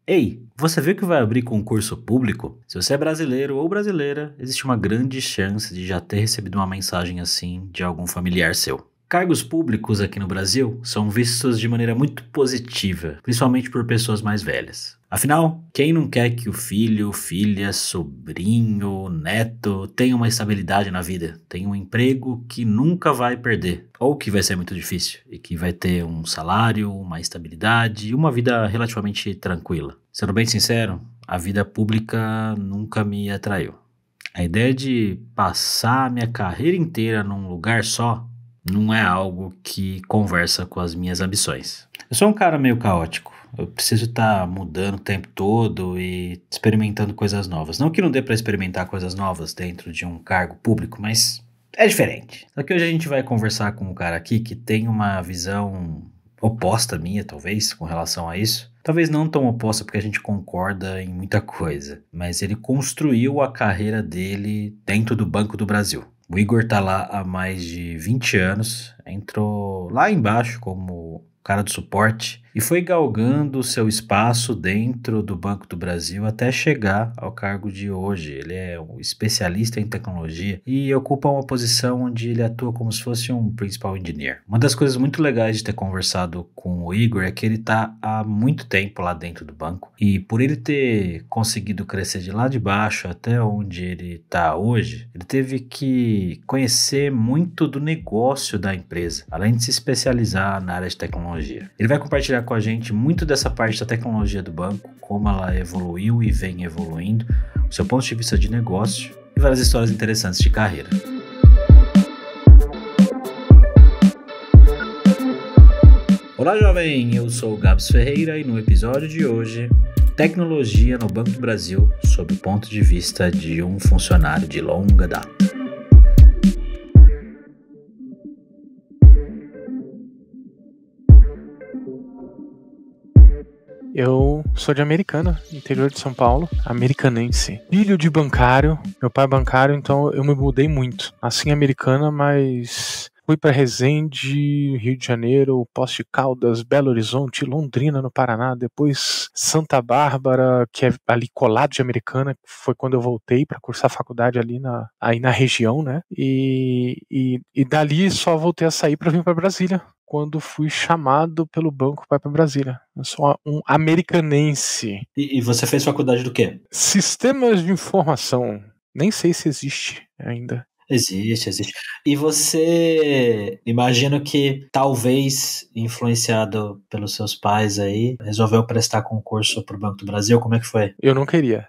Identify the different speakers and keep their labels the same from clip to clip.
Speaker 1: Ei, você viu que vai abrir concurso público? Se você é brasileiro ou brasileira, existe uma grande chance de já ter recebido uma mensagem assim de algum familiar seu. Cargos públicos aqui no Brasil são vistos de maneira muito positiva, principalmente por pessoas mais velhas. Afinal, quem não quer que o filho, filha, sobrinho, neto tenha uma estabilidade na vida, tenha um emprego que nunca vai perder, ou que vai ser muito difícil, e que vai ter um salário, uma estabilidade e uma vida relativamente tranquila? Sendo bem sincero, a vida pública nunca me atraiu. A ideia de passar a minha carreira inteira num lugar só não é algo que conversa com as minhas ambições. Eu sou um cara meio caótico. Eu preciso estar mudando o tempo todo e experimentando coisas novas. Não que não dê para experimentar coisas novas dentro de um cargo público, mas é diferente. Só que hoje a gente vai conversar com um cara aqui que tem uma visão oposta à minha, talvez, com relação a isso. Talvez não tão oposta porque a gente concorda em muita coisa, mas ele construiu a carreira dele dentro do Banco do Brasil. O Igor tá lá há mais de 20 anos, entrou lá embaixo como cara do suporte e foi galgando o seu espaço dentro do Banco do Brasil até chegar ao cargo de hoje. Ele é um especialista em tecnologia e ocupa uma posição onde ele atua como se fosse um principal engineer. Uma das coisas muito legais de ter conversado com o Igor é que ele está há muito tempo lá dentro do banco e por ele ter conseguido crescer de lá de baixo até onde ele está hoje, ele teve que conhecer muito do negócio da empresa, além de se especializar na área de tecnologia. Ele vai compartilhar com a gente muito dessa parte da tecnologia do banco, como ela evoluiu e vem evoluindo, o seu ponto de vista de negócio e várias histórias interessantes de carreira. Olá, jovem! Eu sou o Gabs Ferreira e no episódio de hoje, tecnologia no Banco do Brasil sob o ponto de vista de um funcionário de longa data.
Speaker 2: Eu sou de Americana, interior de São Paulo, americanense. Filho de bancário, meu pai é bancário, então eu me mudei muito. Nasci em Americana, mas fui para Resende, Rio de Janeiro, Poços de Caldas, Belo Horizonte, Londrina, no Paraná, depois Santa Bárbara, que é ali colado de Americana, foi quando eu voltei para cursar faculdade ali aí na região, né? E dali só voltei a sair para vir para Brasília, quando fui chamado pelo banco para ir para Brasília. Eu sou um americanense.
Speaker 1: E você fez faculdade do quê?
Speaker 2: Sistemas de informação. Nem sei se existe ainda.
Speaker 1: Existe. E você, imagino que talvez influenciado pelos seus pais aí, resolveu prestar concurso pro Banco do Brasil, como é que foi?
Speaker 2: Eu não queria.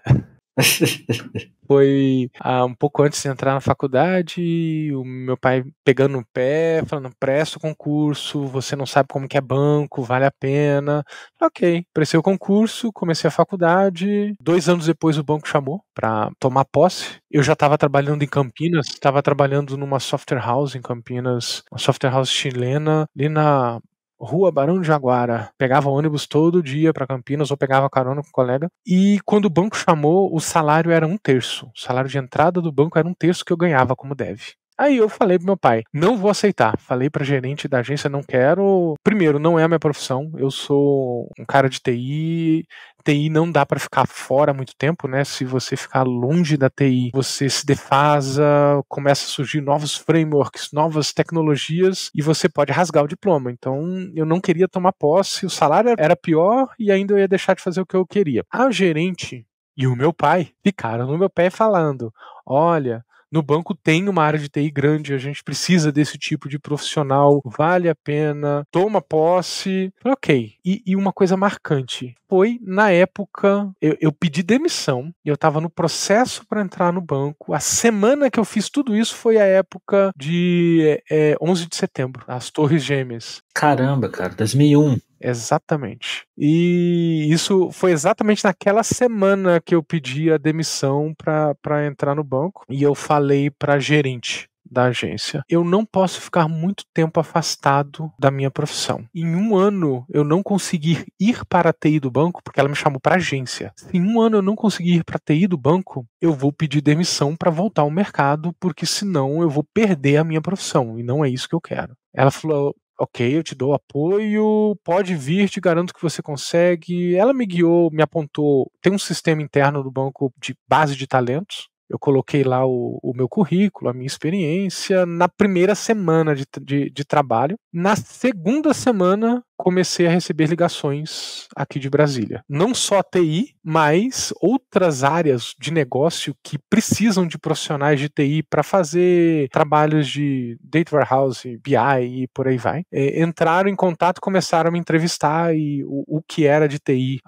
Speaker 2: Foi um pouco antes de entrar na faculdade, o meu pai pegando no pé, falando, presta o concurso, você não sabe como que é banco, vale a pena. Ok, prestei o concurso, comecei a faculdade, 2 anos depois o banco chamou para tomar posse. Eu já estava trabalhando em Campinas, estava trabalhando numa software house em Campinas, uma software house chilena, ali na Rua Barão de Jaguara. Pegava ônibus todo dia para Campinas ou pegava carona com um colega. E quando o banco chamou, o salário era 1/3. O salário de entrada do banco era 1/3 que eu ganhava como dev. Aí eu falei pro meu pai, não vou aceitar. Falei pra gerente da agência, não quero. Primeiro, não é a minha profissão. Eu sou um cara de TI. TI não dá pra ficar fora muito tempo, né? Se você ficar longe da TI, você se defasa, começa a surgir novos frameworks, novas tecnologias e você pode rasgar o diploma. Então, eu não queria tomar posse, o salário era pior e ainda eu ia deixar de fazer o que eu queria. A gerente e o meu pai ficaram no meu pé falando, olha, no banco tem uma área de TI grande, a gente precisa desse tipo de profissional, vale a pena, toma posse. Ok. E uma coisa marcante, foi na época, eu pedi demissão, eu estava no processo para entrar no banco, a semana que eu fiz tudo isso foi a época de 11 de setembro, as Torres Gêmeas.
Speaker 1: Caramba, cara, 2001.
Speaker 2: Exatamente. E isso foi exatamente naquela semana que eu pedi a demissão para entrar no banco. E eu falei para a gerente da agência, eu não posso ficar muito tempo afastado da minha profissão. Em 1 ano eu não consegui ir para a TI do banco, porque ela me chamou para a agência. Se em 1 ano eu não conseguir ir para a TI do banco, eu vou pedir demissão para voltar ao mercado, porque senão eu vou perder a minha profissão, e não é isso que eu quero. Ela falou, ok, eu te dou apoio, pode vir, te garanto que você consegue. Ela me guiou, me apontou, tem um sistema interno do banco de base de talentos. Eu coloquei lá o meu currículo, a minha experiência, na primeira semana de trabalho. Na segunda semana, comecei a receber ligações aqui de Brasília. Não só TI, mas outras áreas de negócio que precisam de profissionais de TI para fazer trabalhos de Data Warehouse, BI e por aí vai. Entraram em contato, começaram a me entrevistar e o que era de TI.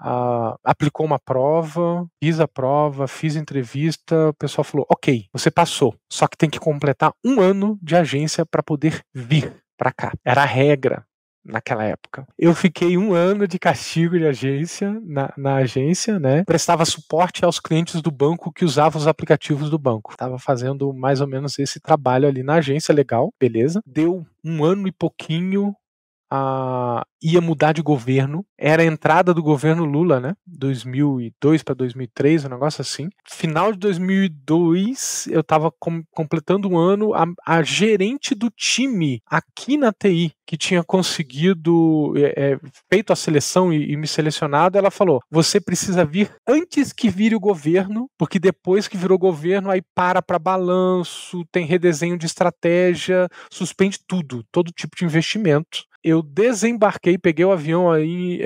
Speaker 2: Aplicou uma prova, fiz a prova, fiz entrevista, o pessoal falou, ok, você passou, só que tem que completar 1 ano de agência para poder vir para cá. Era a regra naquela época. Eu fiquei 1 ano de castigo de agência na agência, né? Prestava suporte aos clientes do banco que usavam os aplicativos do banco. Estava fazendo mais ou menos esse trabalho ali na agência, legal, beleza. Deu 1 ano e pouquinho, ia mudar de governo, era a entrada do governo Lula, né, 2002 para 2003, um negócio assim. Final de 2002, eu estava completando 1 ano, a gerente do time aqui na TI, que tinha conseguido, feito a seleção e me selecionado, ela falou, você precisa vir antes que vire o governo, porque depois que virou governo, aí para balanço, tem redesenho de estratégia, suspende tudo, todo tipo de investimento. Eu desembarquei, peguei o avião aí,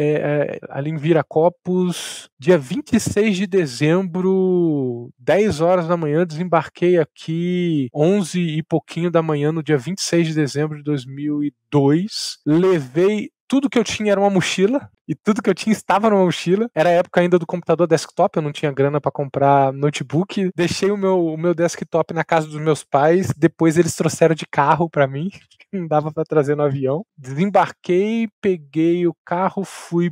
Speaker 2: ali em Viracopos, dia 26 de dezembro, 10 horas da manhã, desembarquei aqui 11 e pouquinho da manhã no dia 26 de dezembro de 2002. Levei tudo que eu tinha, era uma mochila, e tudo que eu tinha estava numa mochila. Era a época ainda do computador desktop, eu não tinha grana para comprar notebook. Deixei o meu desktop na casa dos meus pais, depois eles trouxeram de carro para mim, não dava para trazer no avião. Desembarquei, peguei o carro, fui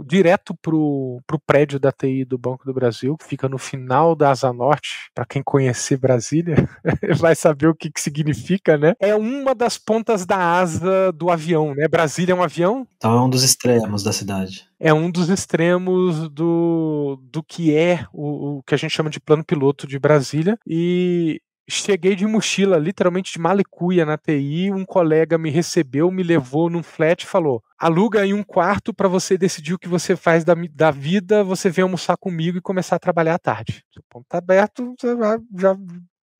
Speaker 2: direto pro prédio da TI do Banco do Brasil, que fica no final da Asa Norte. Para quem conhecer Brasília, vai saber o que significa, né? É uma das pontas da asa do avião, né? Brasília é um avião.
Speaker 1: Então é um dos extremos da cidade.
Speaker 2: É um dos extremos do que é o que a gente chama de plano piloto de Brasília. E cheguei de mochila, literalmente de mala e cuia na TI, um colega me recebeu, me levou num flat e falou, aluga aí um quarto para você decidir o que você faz da vida, você vem almoçar comigo e começar a trabalhar à tarde. O ponto tá aberto, você já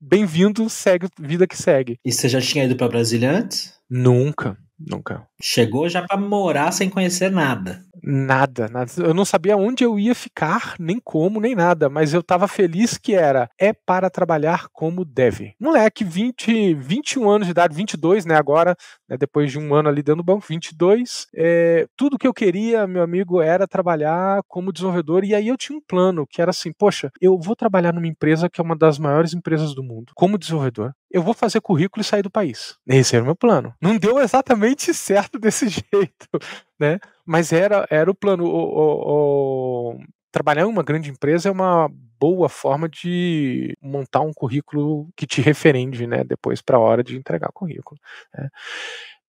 Speaker 2: bem-vindo, segue, vida que segue.
Speaker 1: E você já tinha ido para Brasília antes?
Speaker 2: Nunca.
Speaker 1: Chegou já para morar sem conhecer nada.
Speaker 2: Nada. Eu não sabia onde eu ia ficar, nem como, nem nada, mas eu tava feliz que é para trabalhar como deve. Moleque, 21 anos de idade, 22, né, agora, né, depois de 1 ano ali dentro do banco, 22, tudo que eu queria, meu amigo, era trabalhar como desenvolvedor, e aí eu tinha um plano, que era assim, poxa, eu vou trabalhar numa empresa que é uma das maiores empresas do mundo, como desenvolvedor, eu vou fazer currículo e sair do país. Esse era o meu plano. Não deu exatamente certo desse jeito, né? Mas era o plano. Trabalhar em uma grande empresa é uma boa forma de montar um currículo que te referende, né? Depois para a hora de entregar o currículo. Né?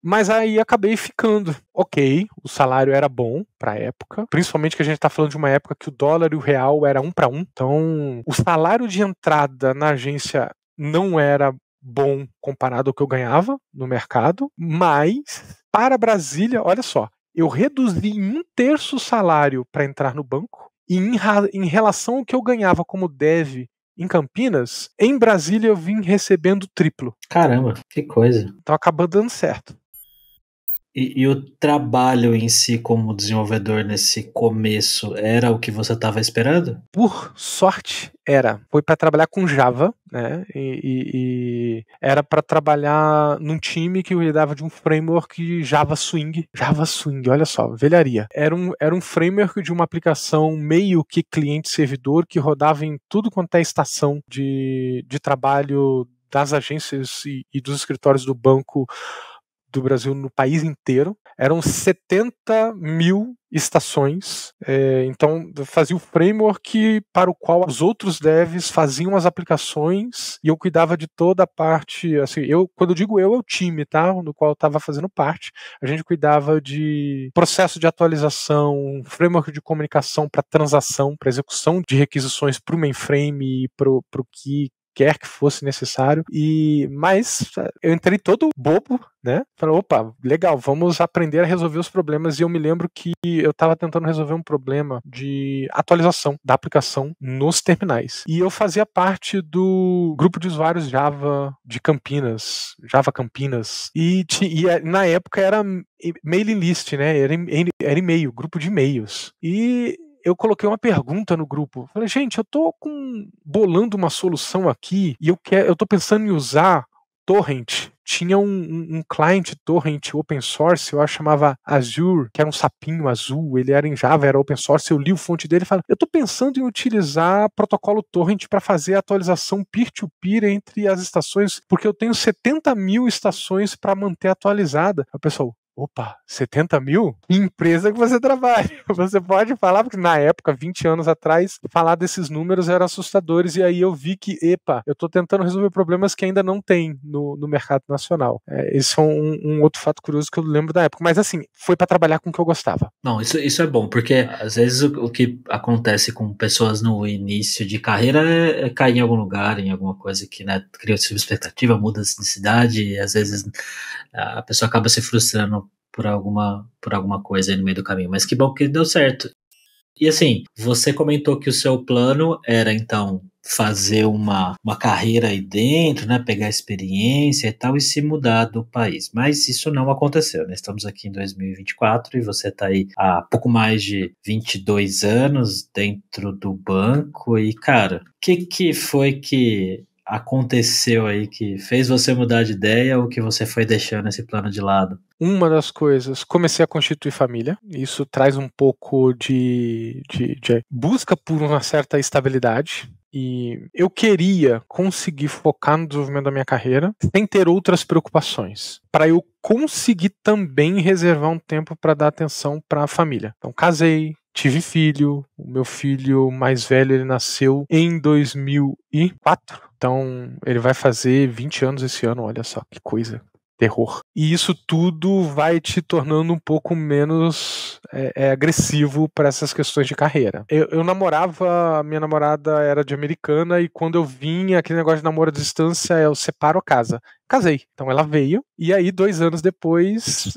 Speaker 2: Mas aí acabei ficando. Ok, o salário era bom para a época, principalmente que a gente está falando de uma época que o dólar e o real era 1 para 1. Então, o salário de entrada na agência não era bom comparado ao que eu ganhava no mercado, mas para Brasília, olha só, eu reduzi em 1/3 o salário para entrar no banco, e em relação ao que eu ganhava como dev em Campinas, em Brasília eu vim recebendo triplo.
Speaker 1: Caramba, que coisa.
Speaker 2: Então acabou dando certo.
Speaker 1: E o trabalho em si como desenvolvedor nesse começo era o que você estava esperando?
Speaker 2: Por sorte, foi para trabalhar com Java, né? E era para trabalhar num time que cuidava de um framework Java Swing. Java Swing, olha só, velharia. Era um framework de uma aplicação meio que cliente-servidor que rodava em tudo quanto é estação de trabalho das agências e dos escritórios do Banco do Brasil no país inteiro. Eram 70 mil estações, então fazia o framework para o qual os outros devs faziam as aplicações e eu cuidava de toda a parte, assim, quando eu digo é o time, tá, do qual eu estava fazendo parte, a gente cuidava de processo de atualização, framework de comunicação para transação, para execução de requisições para o mainframe e para o que quer que fosse necessário. Mas eu entrei todo bobo, né? Falei, opa, legal, vamos aprender a resolver os problemas. E eu me lembro que eu estava tentando resolver um problema de atualização da aplicação nos terminais. E eu fazia parte do grupo de usuários Java de Campinas, Java Campinas. E na época era mailing list, né? Era e-mail, grupo de e-mails. E eu coloquei uma pergunta no grupo. Falei, gente, eu tô bolando uma solução aqui e eu tô pensando em usar torrent. Tinha um client torrent open source, eu acho que chamava Azure, que era um sapinho azul, ele era em Java, era open source, eu li o fonte dele e falei, eu tô pensando em utilizar protocolo torrent para fazer a atualização peer-to-peer entre as estações, porque eu tenho 70 mil estações para manter atualizada. Aí o pessoal, opa, 70 mil? Que empresa que você trabalha? Você pode falar, porque na época, 20 anos atrás, falar desses números era assustadores, e aí eu vi que, eu tô tentando resolver problemas que ainda não tem no mercado nacional. Esse é um outro fato curioso que eu lembro da época, mas assim, foi para trabalhar com o que eu gostava.
Speaker 1: Não, isso é bom, porque às vezes o que acontece com pessoas no início de carreira é cair em algum lugar, em alguma coisa que, né, cria expectativa, muda de cidade, e às vezes a pessoa acaba se frustrando por alguma coisa aí no meio do caminho. Mas que bom que deu certo. E assim, você comentou que o seu plano era, então, fazer uma carreira aí dentro, né, pegar experiência e tal, e se mudar do país. Mas isso não aconteceu, né? Estamos aqui em 2024 e você está aí há pouco mais de 22 anos dentro do banco. E, cara, o que foi que aconteceu aí que fez você mudar de ideia ou que você foi deixando esse plano de lado?
Speaker 2: Uma das coisas, comecei a constituir família. Isso traz um pouco de busca por uma certa estabilidade. E eu queria conseguir focar no desenvolvimento da minha carreira sem ter outras preocupações, para eu conseguir também reservar um tempo para dar atenção para a família. Então, casei, tive filho. O meu filho mais velho, ele nasceu em 2004. Então, ele vai fazer 20 anos esse ano. Olha só que coisa. Terror. E isso tudo vai te tornando um pouco menos agressivo para essas questões de carreira. Eu namorava, minha namorada era de americana, e quando eu vinha, aquele negócio de namoro à distância, eu separo a casa. Casei. Então ela veio, e aí 2 anos depois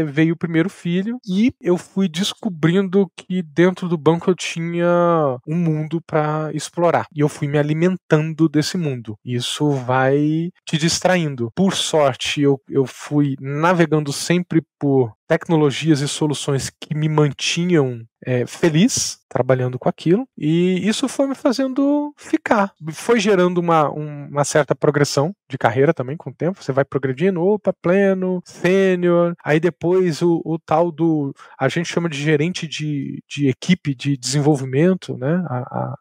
Speaker 2: veio o primeiro filho, e eu fui descobrindo que dentro do banco eu tinha um mundo para explorar. E eu fui me alimentando desse mundo. Isso vai te distraindo. Por sorte, eu fui navegando sempre por tecnologias e soluções que me mantinham feliz trabalhando com aquilo, e isso foi me fazendo ficar. Foi gerando uma certa progressão de carreira também com o tempo. Você vai progredindo, opa, pleno, sênior, aí depois o tal a gente chama de gerente de equipe de desenvolvimento, né,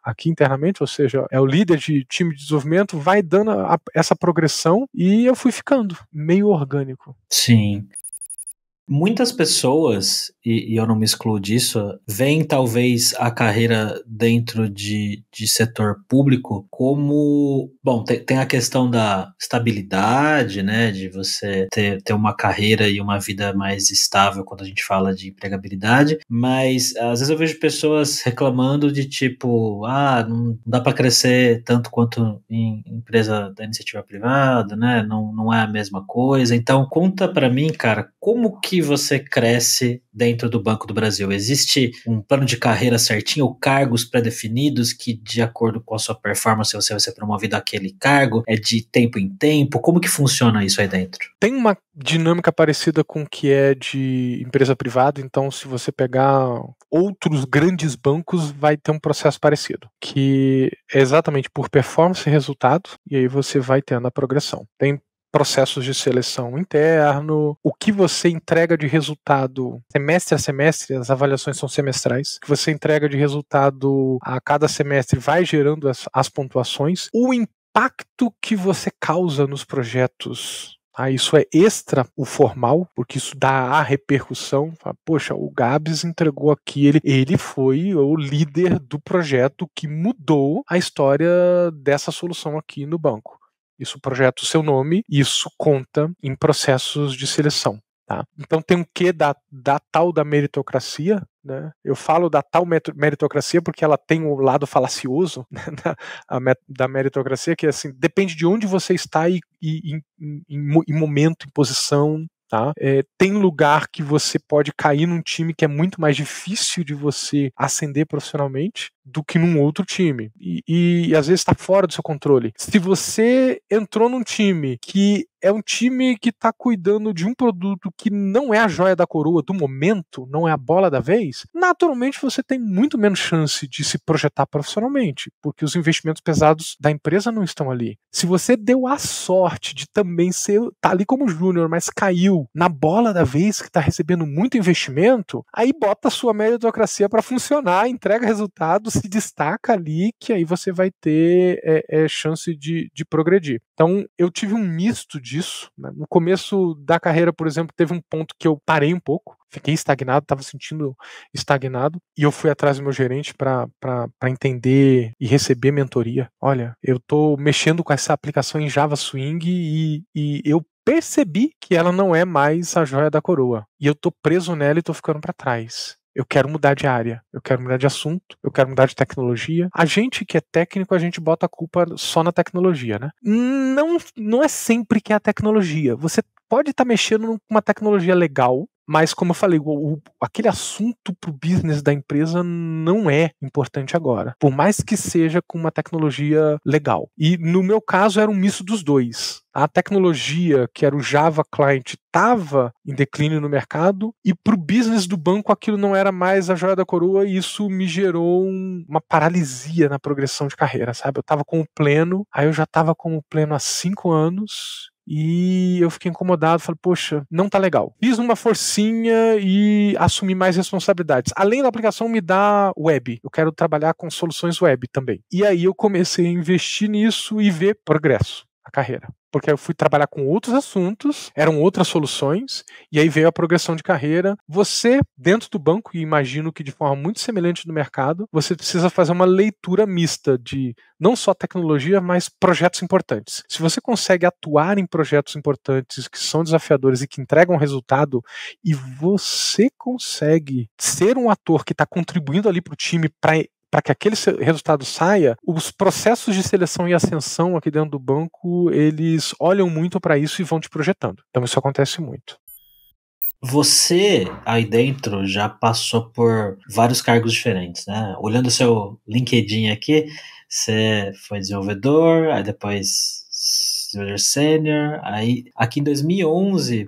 Speaker 2: aqui internamente, ou seja, é o líder de time de desenvolvimento, vai dando essa progressão, e eu fui ficando meio orgânico.
Speaker 1: Sim. Muitas pessoas, e eu não me excluo disso, veem talvez a carreira dentro de setor público como... Bom, tem a questão da estabilidade, né, de você ter uma carreira e uma vida mais estável quando a gente fala de empregabilidade, mas às vezes eu vejo pessoas reclamando de tipo, não dá para crescer tanto quanto em empresa da iniciativa privada, né, não é a mesma coisa. Então, conta para mim, cara, como que você cresce dentro do Banco do Brasil? Existe um plano de carreira certinho, ou cargos pré-definidos que, de acordo com a sua performance, você vai ser promovido àquele cargo? É de tempo em tempo? Como que funciona isso aí dentro?
Speaker 2: Tem uma dinâmica parecida com o que é de empresa privada. Então, se você pegar outros grandes bancos, vai ter um processo parecido, que é exatamente por performance e resultado, e aí você vai tendo a progressão. Tem processos de seleção interno, o que você entrega de resultado semestre a semestre, as avaliações são semestrais, o que você entrega de resultado a cada semestre vai gerando as pontuações, o impacto que você causa nos projetos. Isso é extra o formal, porque isso dá a repercussão. Poxa, o Gabs entregou aqui, ele foi o líder do projeto que mudou a história dessa solução aqui no banco. Isso projeta o seu nome, isso conta em processos de seleção. Tá? Então tem um quê da tal da meritocracia, né? Eu falo da tal meritocracia porque ela tem o lado falacioso, né, da meritocracia, que assim, depende de onde você está e em momento, em posição. Tá? Tem lugar que você pode cair num time que é muito mais difícil de você ascender profissionalmente do que num outro time. E às vezes está fora do seu controle. Se você entrou num time que é um time que está cuidando de um produto que não é a joia da coroa do momento, não é a bola da vez, naturalmente você tem muito menos chance de se projetar profissionalmente, porque os investimentos pesados da empresa não estão ali. Se você deu a sorte de também tá ali como júnior, mas caiu na bola da vez que está recebendo muito investimento, aí bota a sua meritocracia para funcionar, entrega resultados, se destaca ali, que aí você vai ter chance de progredir. Então, eu tive um misto disso. Né? No começo da carreira, por exemplo, teve um ponto que eu parei um pouco, fiquei estagnado, estava sentindo estagnado, e eu fui atrás do meu gerente para entender e receber mentoria. Olha, eu estou mexendo com essa aplicação em Java Swing e eu percebi que ela não é mais a joia da coroa. E eu tô preso nela e tô ficando para trás. Eu quero mudar de área, eu quero mudar de assunto, eu quero mudar de tecnologia. A gente que é técnico, a gente bota a culpa só na tecnologia, né? Não é sempre que é a tecnologia. Você pode estar mexendo com uma tecnologia legal, mas como eu falei, aquele assunto pro business da empresa não é importante agora. Por mais que seja com uma tecnologia legal. E no meu caso era um misto dos dois. A tecnologia, que era o Java Client, estava em declínio no mercado, e para o business do banco aquilo não era mais a joia da coroa, e isso me gerou uma paralisia na progressão de carreira, sabe? Eu estava com o pleno, aí eu já estava com o pleno há 5 anos, e eu fiquei incomodado, falei, poxa, não tá legal. Fiz uma forcinha e assumi mais responsabilidades. Além da aplicação me dá web, eu quero trabalhar com soluções web também. E aí eu comecei a investir nisso e ver progresso na carreira. Porque eu fui trabalhar com outros assuntos, eram outras soluções, e aí veio a progressão de carreira. Você, dentro do banco, e imagino que de forma muito semelhante no mercado, você precisa fazer uma leitura mista de não só tecnologia, mas projetos importantes. Se você consegue atuar em projetos importantes que são desafiadores e que entregam resultado, e você consegue ser um ator que está contribuindo ali para o time para que aquele resultado saia, os processos de seleção e ascensão aqui dentro do banco, eles olham muito para isso e vão te projetando. Então isso acontece muito.
Speaker 1: Você, aí dentro, já passou por vários cargos diferentes, né? Olhando o seu LinkedIn aqui, você foi desenvolvedor, aí depois desenvolvedor sênior, aí aqui em 2011,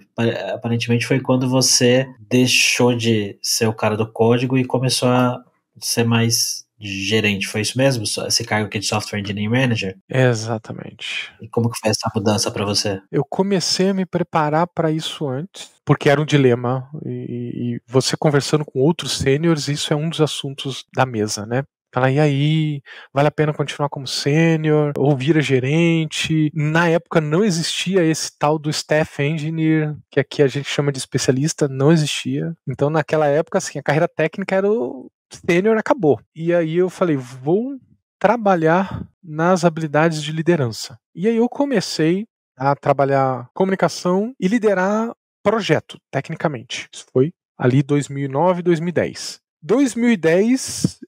Speaker 1: aparentemente foi quando você deixou de ser o cara do código e começou a ser mais gerente, foi isso mesmo? Esse cargo aqui de Software Engineering Manager?
Speaker 2: Exatamente.
Speaker 1: E como que foi essa mudança para você?
Speaker 2: Eu comecei a me preparar para isso antes, porque era um dilema, e você conversando com outros sêniores, isso é um dos assuntos da mesa, né? Fala, e aí, vale a pena continuar como sênior, ou vira gerente? Na época não existia esse tal do staff engineer, que aqui a gente chama de especialista, não existia. Então naquela época, assim, a carreira técnica era o sênior, acabou. E aí eu falei, vou trabalhar nas habilidades de liderança. E aí eu comecei a trabalhar comunicação e liderar projeto, tecnicamente. Isso foi ali 2009, 2010. 2010,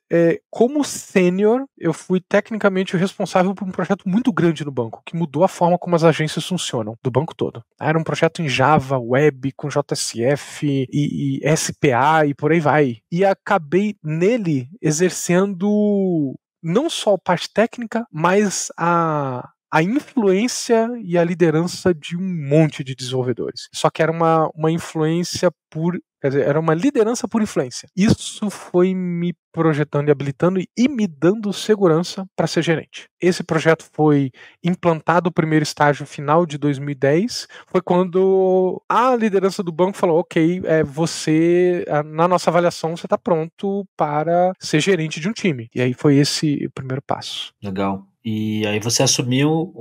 Speaker 2: como sênior, eu fui tecnicamente o responsável por um projeto muito grande no banco, que mudou a forma como as agências funcionam, do banco todo. Era um projeto em Java, Web, com JSF e SPA e por aí vai. E acabei nele exercendo não só a parte técnica, mas a influência e a liderança de um monte de desenvolvedores. Só que era uma influência quer dizer, era uma liderança por influência. Isso foi me projetando e habilitando e me dando segurança para ser gerente. Esse projeto foi implantado, o primeiro estágio final de 2010, foi quando a liderança do banco falou, ok, você, na nossa avaliação, você está pronto para ser gerente de um time. E aí foi esse o primeiro passo.
Speaker 1: Legal. E aí você assumiu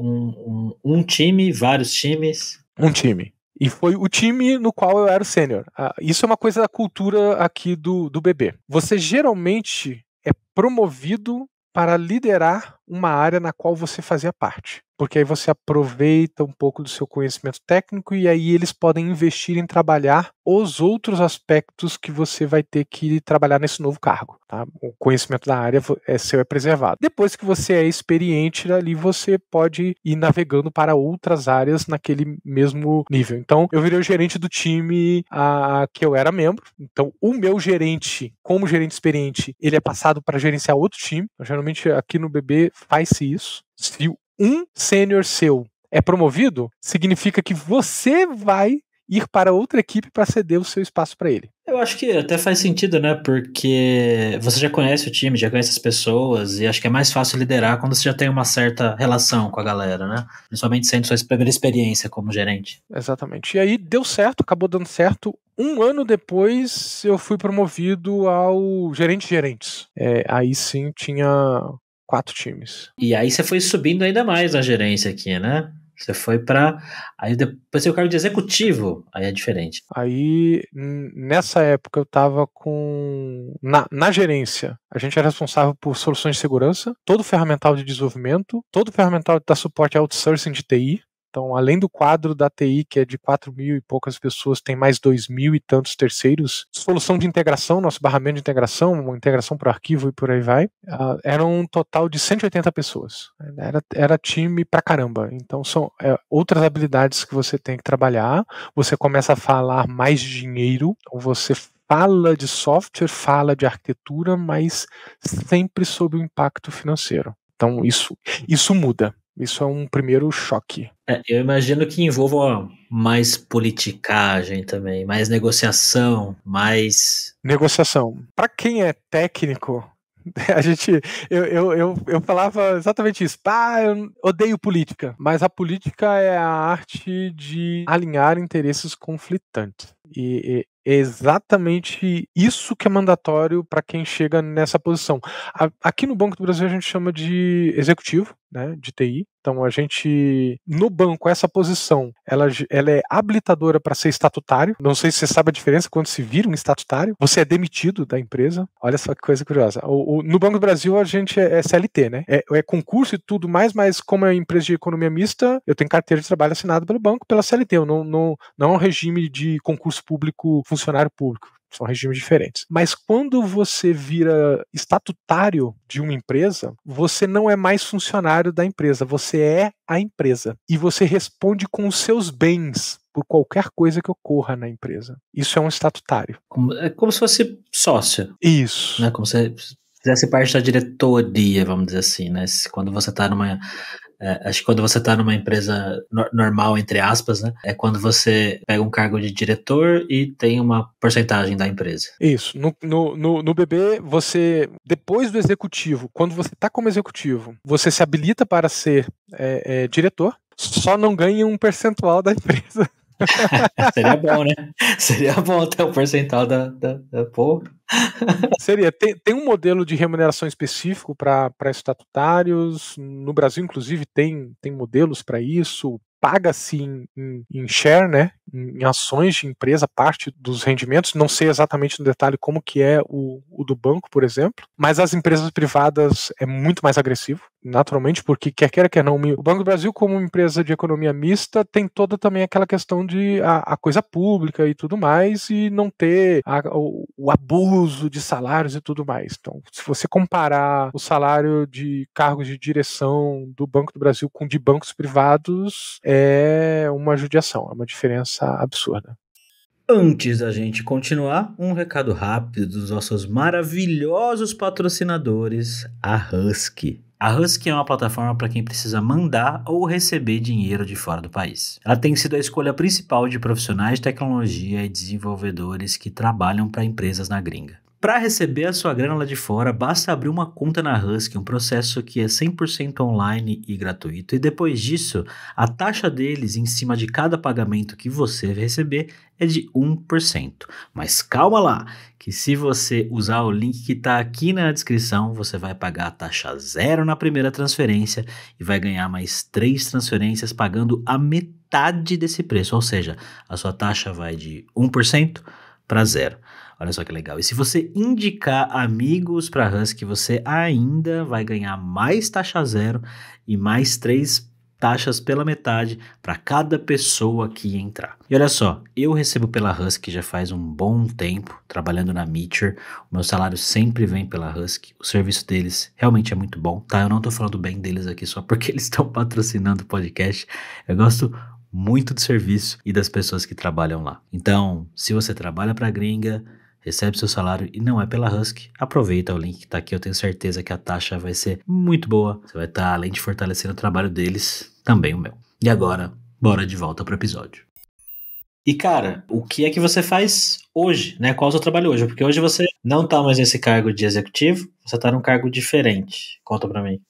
Speaker 1: um time, vários times?
Speaker 2: Um time. E foi o time no qual eu era o sênior. Isso é uma coisa da cultura aqui do BB. Você geralmente é promovido para liderar uma área na qual você fazia parte. Porque aí você aproveita um pouco do seu conhecimento técnico e aí eles podem investir em trabalhar os outros aspectos que você vai ter que trabalhar nesse novo cargo. Tá? O conhecimento da área é preservado. Depois que você é experiente ali, você pode ir navegando para outras áreas naquele mesmo nível. Então, eu virei o gerente do time que eu era membro. Então, o meu gerente, como gerente experiente, ele é passado para gerenciar outro time. Então, geralmente, aqui no BB faz-se isso. Se um sênior seu é promovido, significa que você vai ir para outra equipe para ceder o seu espaço para ele.
Speaker 1: Eu acho que até faz sentido, né? Porque você já conhece o time, já conhece as pessoas, e acho que é mais fácil liderar quando você já tem uma certa relação com a galera, né? Principalmente sendo sua primeira experiência como gerente.
Speaker 2: Exatamente. E aí deu certo, acabou dando certo. Um ano depois, eu fui promovido ao gerente de gerentes. Aí sim tinha 4 times.
Speaker 1: E aí você foi subindo ainda mais na gerência aqui, né? Você foi pra... Aí depois você o cargo de executivo, aí é diferente.
Speaker 2: Aí, nessa época, eu tava na gerência, a gente era responsável por soluções de segurança, todo o ferramental de desenvolvimento, todo o ferramental de dar suporte a outsourcing de TI. Então, além do quadro da TI, que é de 4.000 e poucas pessoas, tem mais 2.000 e tantos terceiros. Solução de integração, nosso barramento de integração, uma integração para o arquivo e por aí vai. Era um total de 180 pessoas. Era time pra caramba. Então, são outras habilidades que você tem que trabalhar. Você começa a falar mais de dinheiro, então você fala de software, fala de arquitetura, mas sempre sob o impacto financeiro. Então, isso muda. Isso é um primeiro choque.
Speaker 1: Eu imagino que envolva mais politicagem também, mais negociação, mais...
Speaker 2: Negociação. Para quem é técnico, eu falava exatamente isso. Eu odeio política, mas a política é a arte de alinhar interesses conflitantes. E é exatamente isso que é mandatório para quem chega nessa posição. Aqui no Banco do Brasil a gente chama de executivo, né, de TI. Então a gente, no banco, essa posição, ela é habilitadora para ser estatutário. Não sei se você sabe a diferença quando se vira um estatutário. Você é demitido da empresa. Olha só que coisa curiosa. No Banco do Brasil a gente é CLT, né? É concurso e tudo mais, mas como é empresa de economia mista, eu tenho carteira de trabalho assinada pelo banco, pela CLT. Eu não é um regime de concurso público, funcionário público. São regimes diferentes. Mas quando você vira estatutário de uma empresa, você não é mais funcionário da empresa, você é a empresa. E você responde com os seus bens por qualquer coisa que ocorra na empresa. Isso é um estatutário.
Speaker 1: É como se fosse sócio.
Speaker 2: Isso.
Speaker 1: Né? Como se fizesse parte da diretoria, vamos dizer assim, né? Quando você está numa... acho que quando você está numa empresa normal, entre aspas, né? É quando você pega um cargo de diretor e tem uma porcentagem da empresa.
Speaker 2: Isso. No BB, você, depois do executivo, quando você está como executivo, você se habilita para ser diretor, só não ganha um percentual da empresa.
Speaker 1: Seria bom, né? Seria bom ter o percentual da porra.
Speaker 2: Seria. Tem um modelo de remuneração específico para estatutários. No Brasil, inclusive, tem modelos para isso. Paga-se em share, né? Em ações de empresa, parte dos rendimentos. Não sei exatamente no detalhe como que é o do banco, por exemplo. Mas as empresas privadas é muito mais agressivo, naturalmente, porque quer queira, quer não, o Banco do Brasil, como uma empresa de economia mista, tem toda também aquela questão de a coisa pública e tudo mais, e não ter o abuso de salários e tudo mais. Então, se você comparar o salário de cargos de direção do Banco do Brasil com de bancos privados, é uma judiação, é uma diferença absurda.
Speaker 1: Antes da gente continuar, um recado rápido dos nossos maravilhosos patrocinadores, a Husky. A Husky é uma plataforma para quem precisa mandar ou receber dinheiro de fora do país. Ela tem sido a escolha principal de profissionais de tecnologia e desenvolvedores que trabalham para empresas na gringa. Para receber a sua grana lá de fora, basta abrir uma conta na Husky, um processo que é 100% online e gratuito. E depois disso, a taxa deles em cima de cada pagamento que você receber é de 1%. Mas calma lá, que se você usar o link que está aqui na descrição, você vai pagar a taxa 0 na primeira transferência e vai ganhar mais 3 transferências pagando a metade desse preço. Ou seja, a sua taxa vai de 1% para 0. Olha só que legal. E se você indicar amigos para Husky, você ainda vai ganhar mais taxa zero e mais 3 taxas pela metade para cada pessoa que entrar. E olha só, eu recebo pela Husky já faz um bom tempo, trabalhando na Meteor. O meu salário sempre vem pela Husky. O serviço deles realmente é muito bom, tá? Eu não tô falando bem deles aqui só porque eles estão patrocinando o podcast. Eu gosto muito do serviço e das pessoas que trabalham lá. Então, se você trabalha para gringa, recebe seu salário e não é pela Husky, aproveita o link que tá aqui, eu tenho certeza que a taxa vai ser muito boa. Você vai estar, além de fortalecendo o trabalho deles, também o meu. E agora, bora de volta pro episódio. E cara, o que é que você faz hoje, né? Qual é o seu trabalho hoje? Porque hoje você não tá mais nesse cargo de executivo, você tá num cargo diferente. Conta pra mim.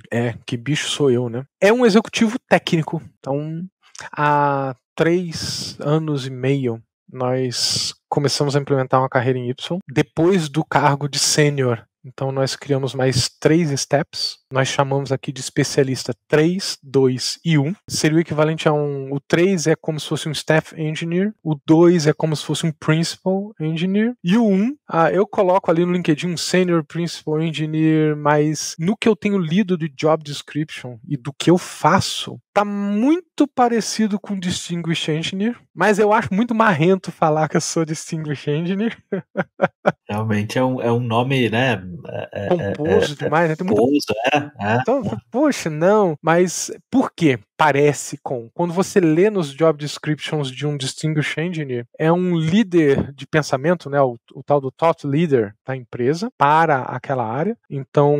Speaker 2: Que bicho sou eu, né? É um executivo técnico. Então, há 3 anos e meio, nós começamos a implementar uma carreira em Y, depois do cargo de sênior. Então nós criamos mais 3 steps, nós chamamos aqui de especialista 3, 2 e 1. Seria o equivalente a o 3 é como se fosse um staff engineer, o 2 é como se fosse um principal engineer, e o 1, eu coloco ali no LinkedIn um senior principal engineer, mas no que eu tenho lido de job description e do que eu faço, tá muito parecido com distinguished engineer, mas eu acho muito marrento falar que eu sou distinguished engineer.
Speaker 1: Realmente é um nome, né?
Speaker 2: Pomposo demais, né? Tem muito... Então, poxa, não. Mas por quê? Parece com. Quando você lê nos job descriptions de um distinguished engineer, é um líder de pensamento, né? O tal do thought leader da empresa para aquela área. Então,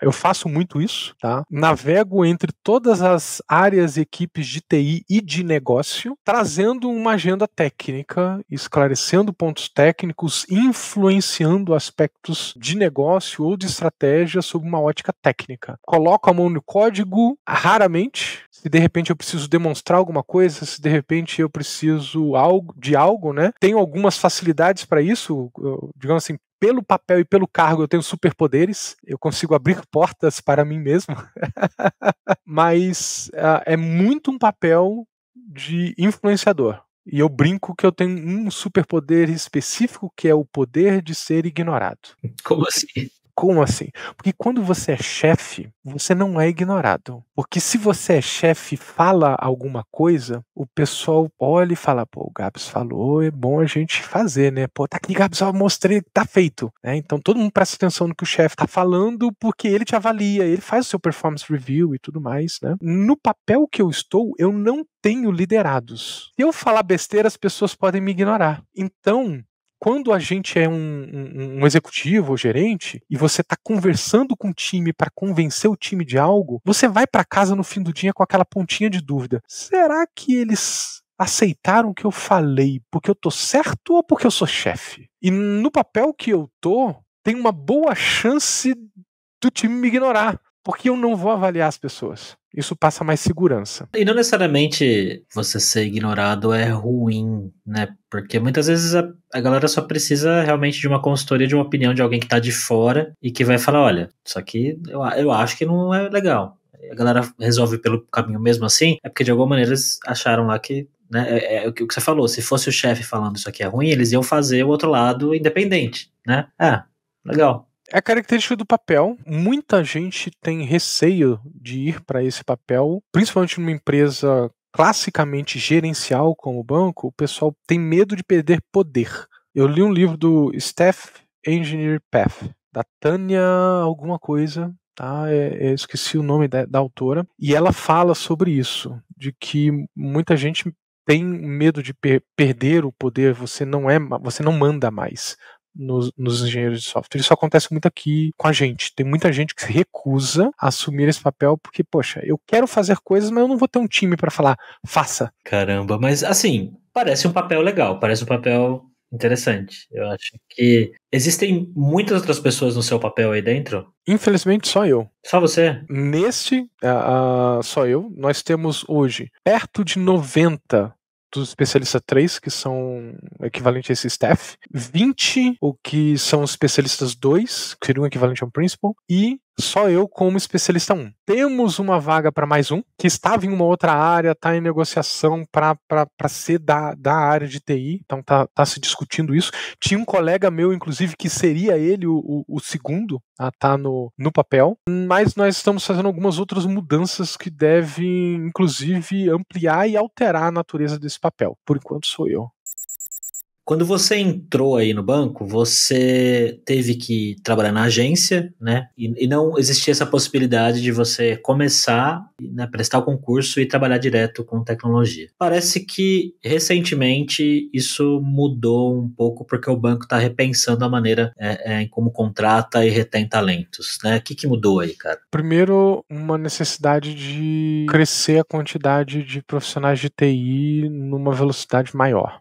Speaker 2: eu faço muito isso, tá? Navego entre todas as áreas e equipes de TI e de negócio, trazendo uma agenda técnica, esclarecendo pontos técnicos, influenciando aspectos de negócio ou de estratégia sob uma ótica técnica. Coloco a mão no código, raramente. Se de repente eu preciso demonstrar alguma coisa, se de repente eu preciso de algo, né? Tenho algumas facilidades para isso, digamos assim, pelo papel e pelo cargo eu tenho superpoderes, eu consigo abrir portas para mim mesmo, mas é muito um papel de influenciador. E eu brinco que eu tenho um superpoder específico que é o poder de ser ignorado.
Speaker 1: Como assim?
Speaker 2: Como assim? Porque quando você é chefe, você não é ignorado. Porque se você é chefe e fala alguma coisa, o pessoal olha e fala, pô, o Gabs falou, é bom a gente fazer, né? Pô, tá aqui, Gabs, eu mostrei, tá feito. Então todo mundo presta atenção no que o chefe tá falando, porque ele te avalia, ele faz o seu performance review e tudo mais, né? No papel que eu estou, eu não tenho liderados. Se eu falar besteira, as pessoas podem me ignorar. Então, quando a gente é um executivo ou gerente e você está conversando com o time para convencer o time de algo, você vai para casa no fim do dia com aquela pontinha de dúvida. Será que eles aceitaram o que eu falei porque eu tô certo ou porque eu sou chefe? E no papel que eu tô, tem uma boa chance do time me ignorar, porque eu não vou avaliar as pessoas. Isso passa mais segurança.
Speaker 1: E não necessariamente você ser ignorado é ruim, né? Porque muitas vezes a galera só precisa realmente de uma consultoria, de uma opinião de alguém que tá de fora e que vai falar, olha, isso aqui eu acho que não é legal. A galera resolve pelo caminho mesmo assim, é porque de alguma maneira eles acharam lá que, né, é o que você falou, se fosse o chefe falando isso aqui é ruim, eles iam fazer o outro lado independente, né? Legal.
Speaker 2: É característica do papel. Muita gente tem receio de ir para esse papel, principalmente numa empresa classicamente gerencial como o banco, o pessoal tem medo de perder poder. Eu li um livro do Staff Engineer Path, da Tânia alguma coisa, tá? Eu esqueci o nome da autora, e ela fala sobre isso, de que muita gente tem medo de perder o poder, você não manda mais nos engenheiros de software. Isso acontece muito aqui com a gente. Tem muita gente que se recusa a assumir esse papel porque, poxa, eu quero fazer coisas, mas eu não vou ter um time para falar, faça.
Speaker 1: Caramba, mas assim, parece um papel legal, parece um papel interessante. Eu acho que existem muitas outras pessoas no seu papel aí dentro?
Speaker 2: Infelizmente, só eu.
Speaker 1: Só você?
Speaker 2: Neste, só eu. Nós temos hoje perto de 90 dos especialistas 3, que são equivalente a esse staff, 20 o que são os especialistas 2, que seriam equivalente a um principal, e só eu como especialista 1. Temos uma vaga para mais um, que estava em uma outra área, está em negociação para ser da área de TI, então tá se discutindo isso. Tinha um colega meu, inclusive, que seria ele o segundo a estar no papel, mas nós estamos fazendo algumas outras mudanças que devem, inclusive, ampliar e alterar a natureza desse papel. Por enquanto sou eu.
Speaker 1: Quando você entrou aí no banco, você teve que trabalhar na agência, né? E não existia essa possibilidade de você começar, né, prestar o concurso e trabalhar direto com tecnologia. Parece que recentemente isso mudou um pouco porque o banco está repensando a maneira em como contrata e retém talentos, né? O que mudou aí, cara?
Speaker 2: Primeiro, uma necessidade de crescer a quantidade de profissionais de TI numa velocidade maior.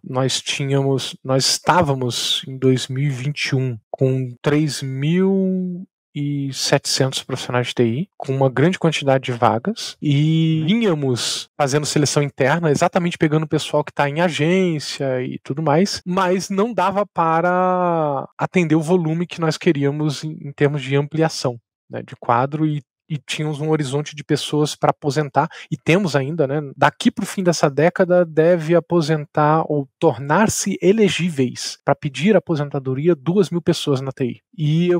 Speaker 2: Nós estávamos em 2021 com 3.700 profissionais de TI, com uma grande quantidade de vagas, e vínhamos fazendo seleção interna, exatamente pegando o pessoal que está em agência e tudo mais, mas não dava para atender o volume que nós queríamos em termos de ampliação, né, de quadro, e tínhamos um horizonte de pessoas para aposentar, e temos ainda, né, daqui para o fim dessa década deve aposentar ou tornar-se elegíveis para pedir aposentadoria 2.000 pessoas na TI. E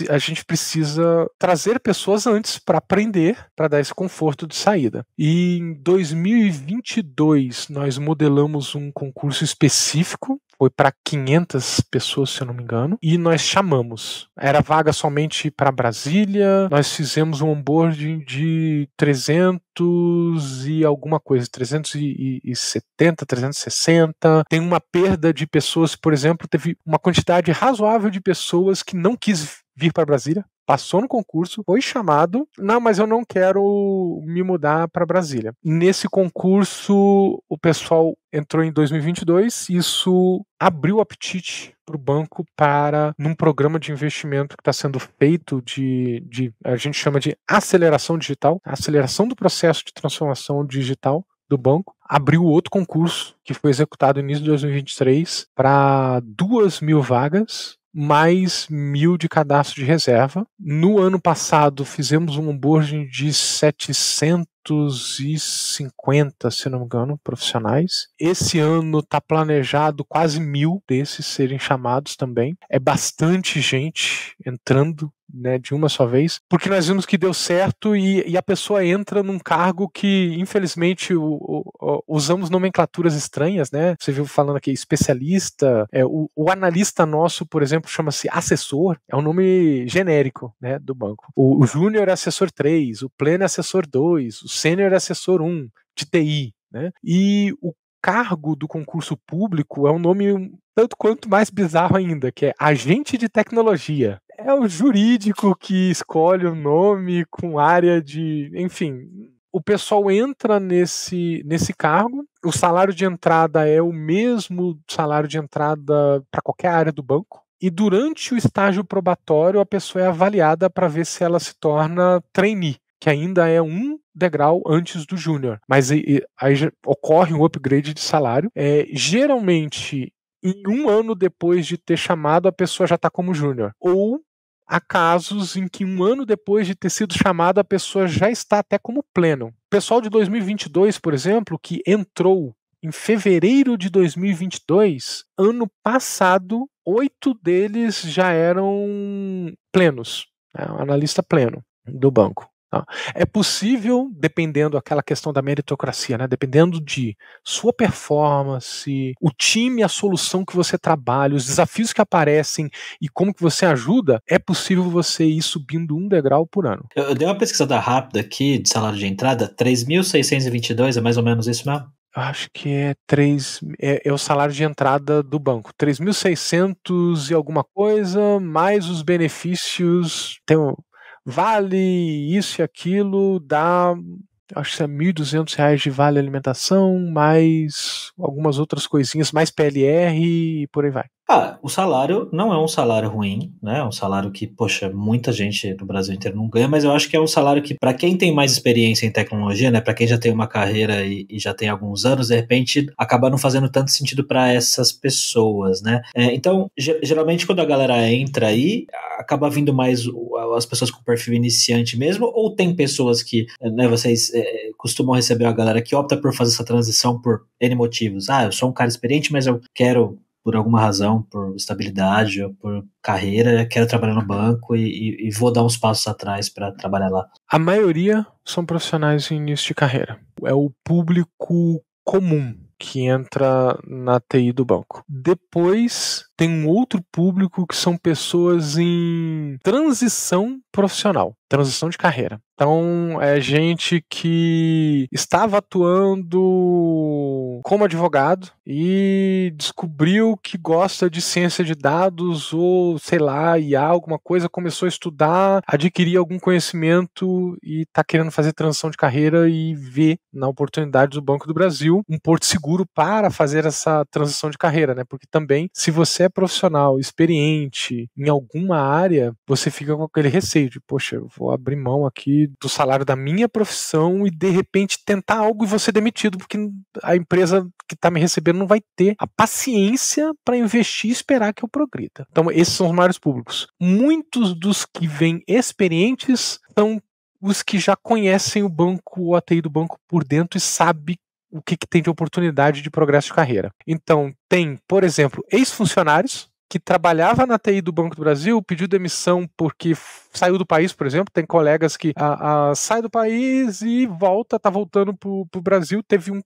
Speaker 2: a gente precisa trazer pessoas antes para aprender, para dar esse conforto de saída. E em 2022 nós modelamos um concurso específico, foi para 500 pessoas, se eu não me engano, e nós chamamos. Era vaga somente para Brasília, nós fizemos um onboarding de 300 e alguma coisa, 370, 360. Tem uma perda de pessoas, por exemplo, teve uma quantidade razoável de pessoas que não quis vir para Brasília, passou no concurso, foi chamado, não, mas eu não quero me mudar para Brasília. Nesse concurso, o pessoal entrou em 2022, isso abriu o apetite para o banco para, num programa de investimento que está sendo feito a gente chama de aceleração digital, a aceleração do processo de transformação digital do banco, abriu outro concurso que foi executado no início de 2023 para 2.000 vagas, mais 1.000 de cadastro de reserva. No ano passado fizemos um onboarding de 750, se não me engano, profissionais. Esse ano está planejado quase 1.000 desses serem chamados também. É bastante gente entrando, né, de uma só vez, porque nós vimos que deu certo e a pessoa entra num cargo que, infelizmente, usamos nomenclaturas estranhas, né? Você viu falando aqui, especialista, o analista nosso, por exemplo, chama-se assessor, é um nome genérico, né, do banco. O júnior é assessor 3, o pleno é assessor 2, o sênior é assessor 1, de TI, né? E o cargo do concurso público é um nome tanto quanto mais bizarro ainda, que é agente de tecnologia. É o jurídico que escolhe o nome com área de... Enfim, o pessoal entra nesse cargo, o salário de entrada é o mesmo salário de entrada para qualquer área do banco, e durante o estágio probatório a pessoa é avaliada para ver se ela se torna trainee, que ainda é um degrau antes do júnior, mas aí ocorre um upgrade de salário. Geralmente, em um ano depois de ter chamado, a pessoa já está como júnior, ou há casos em que um ano depois de ter sido chamado, a pessoa já está até como pleno. O pessoal de 2022, por exemplo, que entrou em fevereiro de 2022, ano passado, 8 deles já eram plenos, né, um analista pleno do banco. É possível, dependendo daquela questão da meritocracia, né? Dependendo de sua performance, o time, a solução que você trabalha, os desafios que aparecem e como que você ajuda, é possível você ir subindo um degrau por ano.
Speaker 1: Eu dei uma pesquisada rápida aqui de salário de entrada, 3.622, é mais ou menos isso mesmo?
Speaker 2: Acho que é o salário de entrada do banco. 3.600 e alguma coisa, mais os benefícios, tem vale isso e aquilo, dá, acho que é R$1.200 de vale alimentação, mais algumas outras coisinhas, mais PLR e por aí vai.
Speaker 1: O salário não é um salário ruim, né? É um salário que, poxa, muita gente no Brasil inteiro não ganha, mas eu acho que é um salário que, para quem tem mais experiência em tecnologia, né? Para quem já tem uma carreira e já tem alguns anos, de repente acaba não fazendo tanto sentido para essas pessoas, né? Então, geralmente quando a galera entra aí, acaba vindo mais as pessoas com perfil iniciante mesmo, ou tem pessoas que, né, vocês costumam receber a galera que opta por fazer essa transição por N motivos. Eu sou um cara experiente, mas eu quero, por alguma razão, por estabilidade ou por carreira, quero trabalhar no banco e vou dar uns passos atrás para trabalhar lá.
Speaker 2: A maioria são profissionais em início de carreira. É o público comum que entra na TI do banco. Depois tem um outro público que são pessoas em transição profissional, transição de carreira. Então, é gente que estava atuando como advogado e descobriu que gosta de ciência de dados ou, sei lá, IA, alguma coisa, começou a estudar, adquirir algum conhecimento e está querendo fazer transição de carreira e ver na oportunidade do Banco do Brasil um porto seguro para fazer essa transição de carreira, né? Porque também, se você é profissional, experiente em alguma área, você fica com aquele receio de, poxa, eu vou abrir mão aqui do salário da minha profissão e de repente tentar algo e vou ser demitido, porque a empresa que está me recebendo não vai ter a paciência para investir e esperar que eu progrida. Então, esses são os maiores públicos. Muitos dos que vêm experientes são os que já conhecem o banco, o ATI do banco por dentro e sabem o que tem de oportunidade de progresso de carreira. Então, tem, por exemplo, ex-funcionários que trabalhava na TI do Banco do Brasil, pediu demissão porque saiu do país, por exemplo. Tem colegas que sai do país e tá voltando pro Brasil. Teve um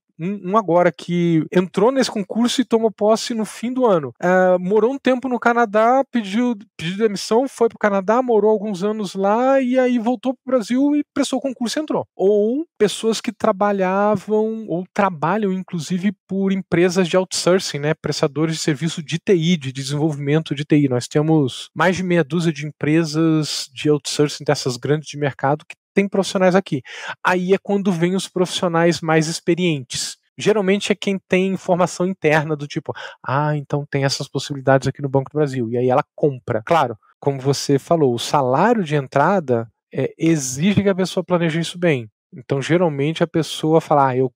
Speaker 2: agora que entrou nesse concurso e tomou posse no fim do ano. Morou um tempo no Canadá, pediu demissão, foi pro Canadá, morou alguns anos lá e aí voltou pro Brasil e prestou o concurso e entrou. Ou pessoas que trabalhavam ou trabalham, inclusive, por empresas de outsourcing, né? Prestadores de serviço de TI, de desenvolvimento de TI. Nós temos mais de meia dúzia de empresas de outsourcing dessas grandes de mercado que tem profissionais aqui. Aí é quando vem os profissionais mais experientes. Geralmente é quem tem informação interna do tipo, então tem essas possibilidades aqui no Banco do Brasil. E aí ela compra. Claro, como você falou, o salário de entrada exige que a pessoa planeje isso bem. Então, geralmente, a pessoa fala, eu